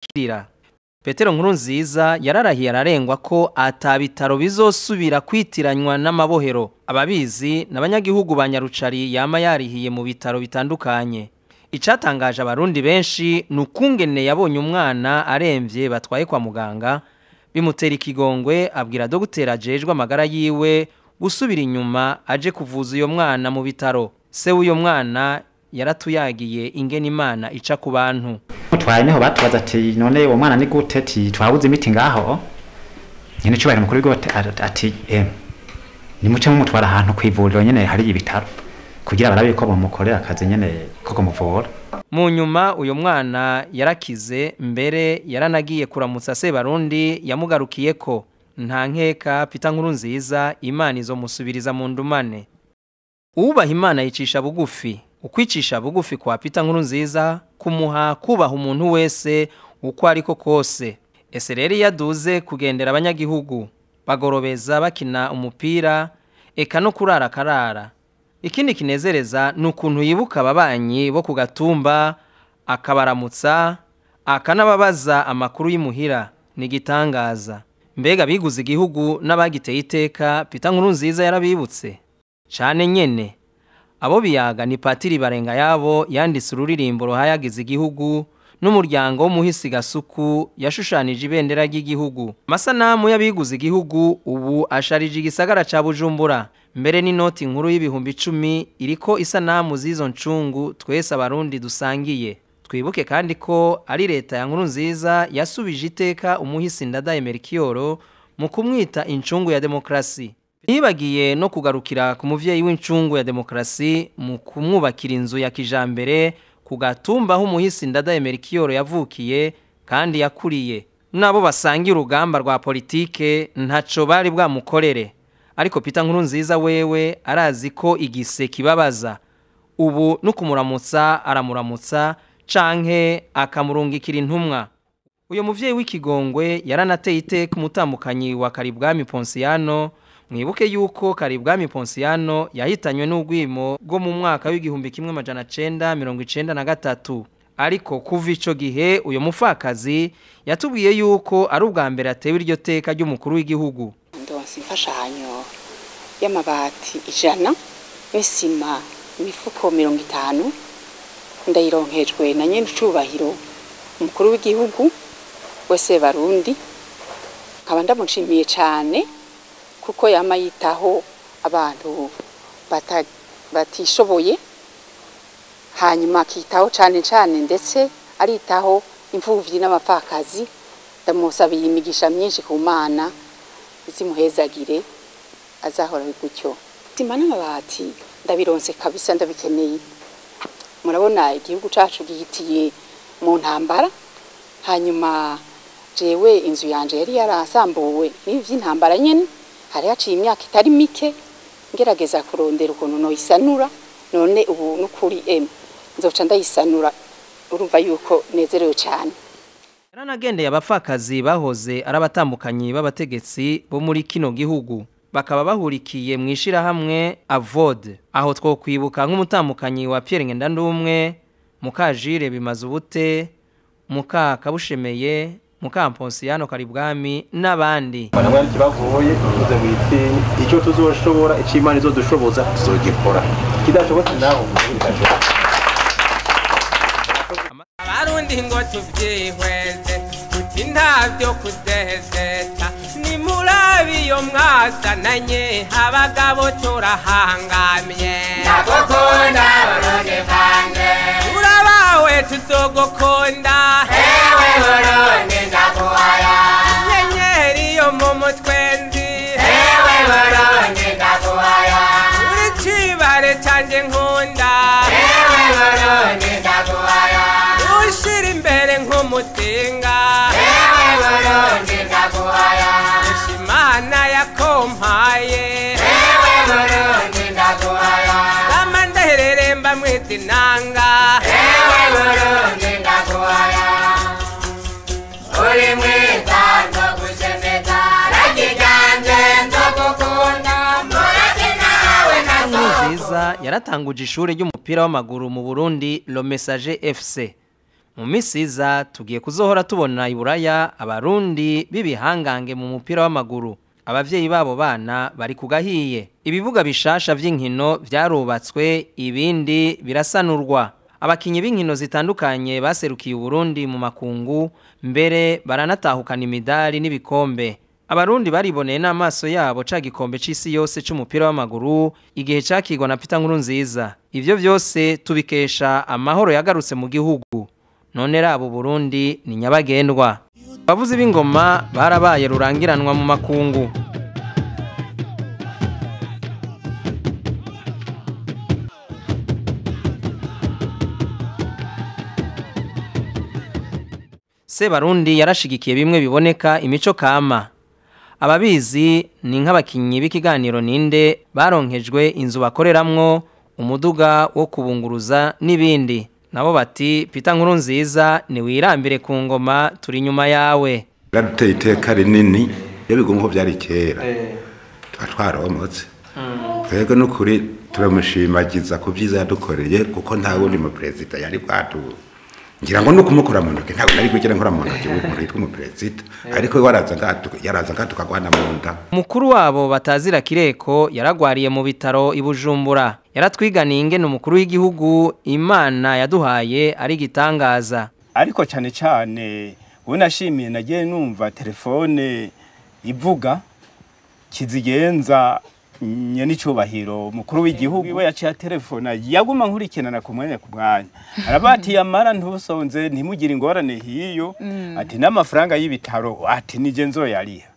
kirira. Petero Nkurunziza yararahiye ararengwa ko atabitaro bizosubira kwitiranywa n'amabohero. Ababizi n'abanyagihugu ba Nyarucari yama yarihiye mu bitaro bitandukanye. Icatangaje abarundi benshi nukungene yabonye umwana aremvye batwaye kwa muganga bimutera ikigongwe abwira dogiteri ajejwe amagara yiwe gusubira inyuma aje kuvuza uyo mwana mu bitaro. Se w'uyo mwana yaratuyagiye ingene Imana ica ku bantu. Mutwaye neho batubaza ati none uwo mwana ni gute ati twabuze imiti ngaho nyene cyubahiro mukuru w'igo ati ni muce mutwara ahantu kwivuriro nyene hari ibitaro kugira barabe ko bamukorera akazi nyene ko kumuvura. Mu nyuma uyo mwana yarakize mbere yaranagiye kuramutsa se Barundi yamugarukiye ko nta nkeka Peter Nkurunziza Imana izomusubiriza mu ndumane. Ubaha Imana yicisha bugufi. Ukwicisha bugufi kwa Peter Nkurunziza kumuha kubaha umuntu wese uko ariko kose. Ese rero yaduze kugendera abanyagihugu bagorobeza bakina umupira eka no kurara karara. Ikindi kinezereza nukuntu yibuka ababanyi bo kugatumba akabaramutsa akanababaza amakuru y'imuhira ni gitangaza. Mbega biguze igihugu n'abagiteye iteka Peter Nkurunziza yarabibutse cyane nyene. Abo biyaga ni Patiri Barenga yabo yanditse ururirimbo ruhayagize igihugu n'umuryango w'umuhisi Gasuku yashushanije ibendera ry'igihugu. Amasanamu y'abiguze igihugu ubu asharije igisagara ca Bujumbura. Mbere n'inoti nkuru y'ibihumbi 10 iriko isanamu z'izo ncungu twese abarundi dusangiye. Twibuke kandi ko ari leta ya Nkurunziza yasubije iteka umuhisi Ndadaye Melchior mu kumwita incungu ya demokrasi. Nibagiye no kugarukira ku muvyeyi w'incungu ya demokrasi mu kumwubakira inzu ya kijambere kugatumba aho umuhisi Ndadaye Melchior yavukiye kandi yakuriye. Nabo basangiye urugamba rwa politike ntaco bari bwamukorere. Ariko Peter Nkurunziza wewe arazi ko igise kibabaza. Ubu no kumuramutsa aramuramutsa canke akamurungikira intumwa. Uyo muvyeyi w'ikigongwe yaranateye iteka umutambukanyi wa Karibwami Ponsiano. Mwibuke yuko Karibwami Ponsiano yahitanywe n'ugwimo bwo mu mwaka w'igihumbi 1993. Ariko kuva ico gihe uyo mufakazi yatubwiye yuko ari ubwa mbere atewe iryo teka ry'umukuru w'igihugu. Ndonse imfashanyo y'amabati 100 n'isima imifuko 50 ndayironkejwe na nyene cubahiro umukuru w'igihugu wese Barundi. Nkaba ndamushimiye cyane kuko yama yitaho abantu batishoboye hanyuma akitaho cyane ndetse aritaho imfuvyi n'abapfakazi. Ndamusabiye imigisha myinshi ku Mana izimuhezagire azahora gutyo. Sima n'amabati ndabironse kabisa ndabikeneye. Murabona igihugu cacu gihitiye mu ntambara hanyuma jewe inzu yanje yari yarasambuwe n'ivy'intambara nyene hari haciye imyaka itari mike ngerageza kurondera ukuntu no isanura none ubu nukuri nzoca ndayisanura. Urumva yuko nezerewe cyane. Yaranagendeye abapfakazi bahoze arabatambukanyi b'abategetsi bo muri kino gihugu bakaba bahurikiye mwishira hamwe Avode. Aho two kwibuka nk'umutambukanyi wa Pierre Ngendandumwe, Mukajire Bimaze ubute, Muka Kabushemeye, Muka Ponsiano Karibwami n'abandi. Banamwe kibavuye tuze mwitini icyo tuzoshobora icimana izo dushoboza tuzogikora. Kidashobotse naho mubikashobora. Abarundi ngo tuvyihweze tuti ntavyo kudehezeta ni murabi yo mwasananye abagabo turahangamye ndagukunda Burundi bwanjye urabawe tuzogukonda ewe Burundi ndaguhaya nyenyeri yo mu mutwenzi ewe Burundi ndaguhaya uri cibare canje nkunda ewe Burundi ndaguhaya ushira imbere nk'umutinga ewe Burundi ndaguhaya Imana yakompaye ewe Burundi ndaguhaya Rama ndahereremba mwizinanga ewe Burundi ndaguhaya uri mwiza ndogushemeza ragiganje ndogukunda mureke nawe Nkurunziza yaratanguje ishure ry'umupira w'amaguru mu Burundi Le Messager FC. mu misiza tugiye kuzohora tubona iburaya abarundi bibihangange mu mupira w'amaguru abavyeyi babo bana bari kugahiye ibibuga bishasha vy'inkino vyarubatswe ibindi birasanurwa abakinyi b'inkino zitandukanye baserukiye Burundi mu makungu mbere baranatahukana imidari n'ibikombe abarundi bariboneye n'amaso yabo ca gikombe c'isi yose c'umupira w'amaguru igihe cakigwa na Peter Nkurunziza ivyo vyose tubikesha amahoro yagarutse mu gihugu none rabo Burundi ni nyabagendwa abavuzi b'ingoma barabaye rurangiranwa mu makungu Sebarundi yarashigikiye bimwe biboneka imico kama ababizi ni nk'abakinyi b'ikiganiro ninde baronkejwe inzu bakoreramwo umuduga wo kubunguruza n'ibindi nabo bati Peter Nkurunziza ni wirambire ku ngoma turi nyuma yawe Gateye iteka rinini yabigomba byari kera twaromotse twego n'ukuri turamushimagiza ku byiza yadukoreye kuko nta wundi mu president yari bwatu ngira ngo nukumukura mu ntoke ntabwo ari kugira nkora mu ntoke muri twa mu president ariko yaraza ngatukagwana mu nda mukuru wabo batazira kireko yaragwariye mu bitaro ibujumbura yaratwiganiye ingene umukuru w'igihugu Imana yaduhaye ari gitangaza ariko cyane cyane unashimiye nagiye numva telefone ivuga kizigenza nyene icubahiro mukuru w'igihugu we yaciye telefona yaguma nkurikirana ku mwanya arabati yamara ntubusonze ntimugire ingorane hiyo ati n'amafaranga y'ibitaro ati nije nzoyariha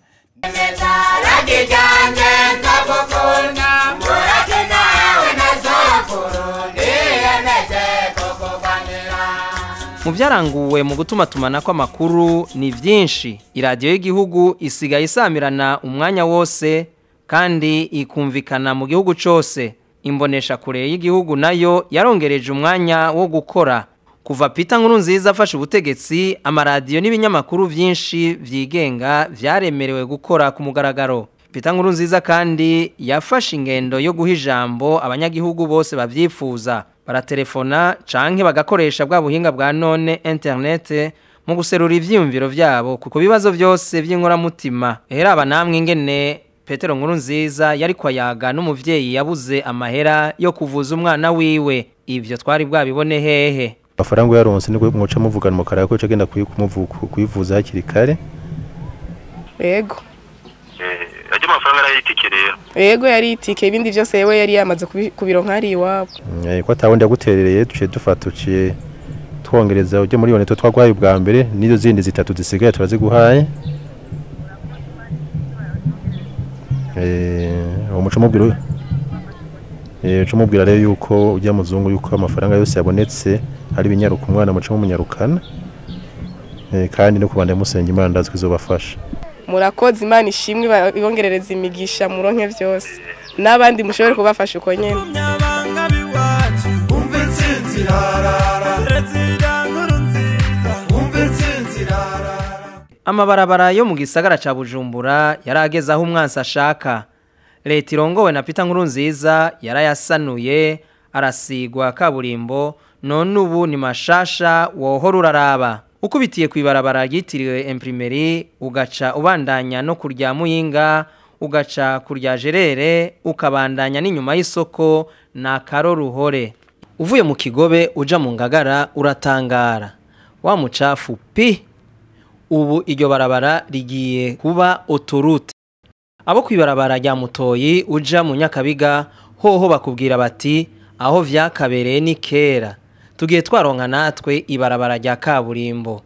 mu byaranguwe mu gutuma tumanako amakuru ni byinshi iradiyo y'igihugu isigaye isamirana umwanya wose kandi ikumvikana mu gihugu cyose imbonesha kure y'igihugu nayo yarongereje umwanya wo gukora kuva Peter Nkurunziza afashe ubutegetsi amaradiyo n'ibinyamakuru byinshi vyigenga vyaremerewe gukora ku mugaragaro Peter Nkurunziza kandi yafashe ingendo yo guha ijambo abanyagihugu bose bavyifuza baratelefona canke bagakoresha bwa buhinga bwa none internet mu guserura ivyiyumviro vyabo kuko bibazo byose vy'inkoramutima aba namwe ingene Petero Nkurunziza yari kwayaga n'umuvyeyi yabuze amahera yo kuvuza umwana wiwe ivyo twari bwabibone hehe amafaranga yaronse niko muca muvugana mu karako cagenda kuyivuza hakiri kare yego ajya amafaranga yari itike rero yego yari itike ibindi byose yewe yari yamaze kubironka ari iwabo ko atawundi yaguterereye duciye dufatuciye twongereza uje muri yone twagwaye ubwa mbere nizo zindi zitatu zisigaye turaziguhaye umuco mubwira rero yuko ujya muzungu yuko amafaranga yose yabonetse hari binyaruka umwana muco munyarukana kandi no kubanda musenga Imana ndazwe izobafasha murakoze Imana ishimwe ibongerereza imigisha muronke byose nabandi mushobore kubafasha uko nyene amabarabara yo mu gisagara ca Bujumbura yarageze aho umwansi ashaka leta irongowe na Peter Nkurunziza yarayasanuye arasigwa kaburimbo none ubu ni mashasha wohora uraraba ukubitiye kwibarabara ryitiriwe Imprimerie ugaca ubandanya no kurya Muyinga ugaca kurya Jerere ukabandanya n'inyuma y'isoko na Karoruhore uvuye mu Kigobe uja mu Ngagara uratangara wa mucafu pi ubu iryo barabara rigiye kuba autoroute abo kwibarabara rya Mutoyi uja mu Nyakabiga hoho bakubwira bati aho vyakabereye ni kera tugiye twaronka natwe ibarabara rya kaburimbo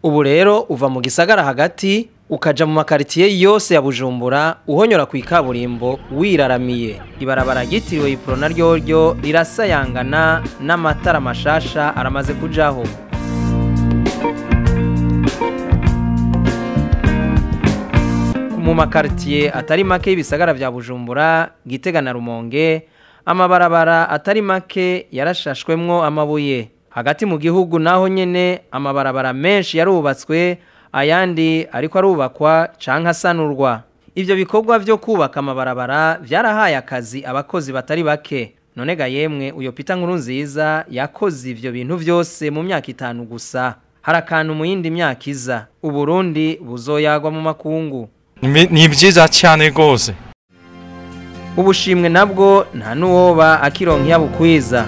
ubu rero uva mu gisagara hagati ukaja mu makaritiye yose ya Bujumbura uhonyora ku ikaburimbo wiraramiye ibarabara ryitiriwe Ipro naryo rirasayangana n'amatara mashasha aramaze kujaho mu makaritiye atari make y'ibisagara vya Bujumbura Gitega na Rumonge amabarabara atari make yarashashwemwo amabuye hagati mu gihugu naho nyene amabarabara menshi yarubatswe ayandi ariko arubakwa canke asanurwa ivyo bikorwa vyo kubaka amabarabara vyarahaye akazi abakozi batari bake none ga yemwe uyo Peter Nkurunziza yakoze ivyo bintu vyose mu myaka 5 gusa harakantu mu yindi myaka iza Uburundi buzoyagwa mu makungu ni byiza cyane gose ubushimwe nabwo nta nuwoba akironka yabukwiza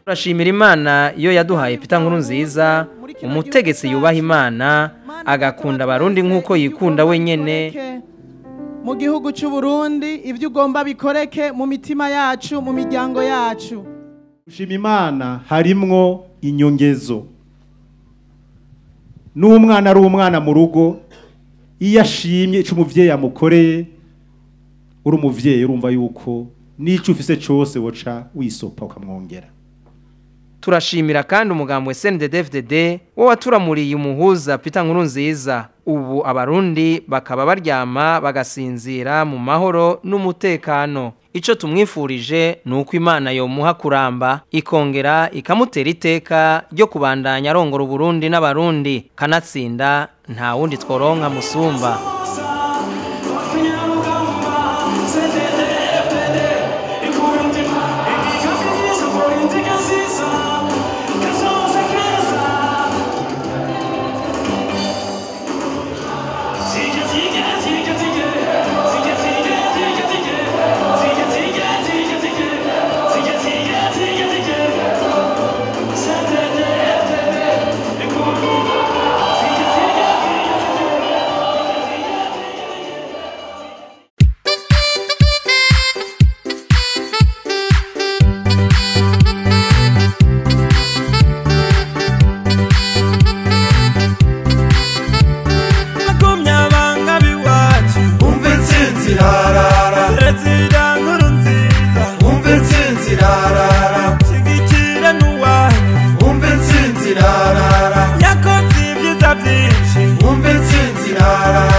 Turashimira Imana iyo yaduhaye Peter Nkurunziza umutegetsi yubaha Imana agakunda abarundi nkuko yikunda wenyene mu gihugu cy'u Burundi ivyo ugomba bikoreke mu mitima yacu mu miryango yacu. Gushima Imana harimwo inyongezo n'umwana ari umwana mu rugo iyo ashimye ico umuvyeyi amukoreye uri umuvyeyi urumva yuko n'ico ufise cyose woca wisopa ukamwongera. Turashimira kandi umugambo wa CNDD-FDD wo waturamuriye umuhuza Peter Nkurunziza ubu abarundi bakaba baryama bagasinzira mu mahoro n'umutekano. Ico tumwifurije nuko Imana yomuha kuramba ikongera ikamutera iteka ryo kubandanya arongora Uburundi n'abarundi kanatsinda nta wundi tworonka musumba. Yakoze ibyiza byinshi, umve intsinzi rara.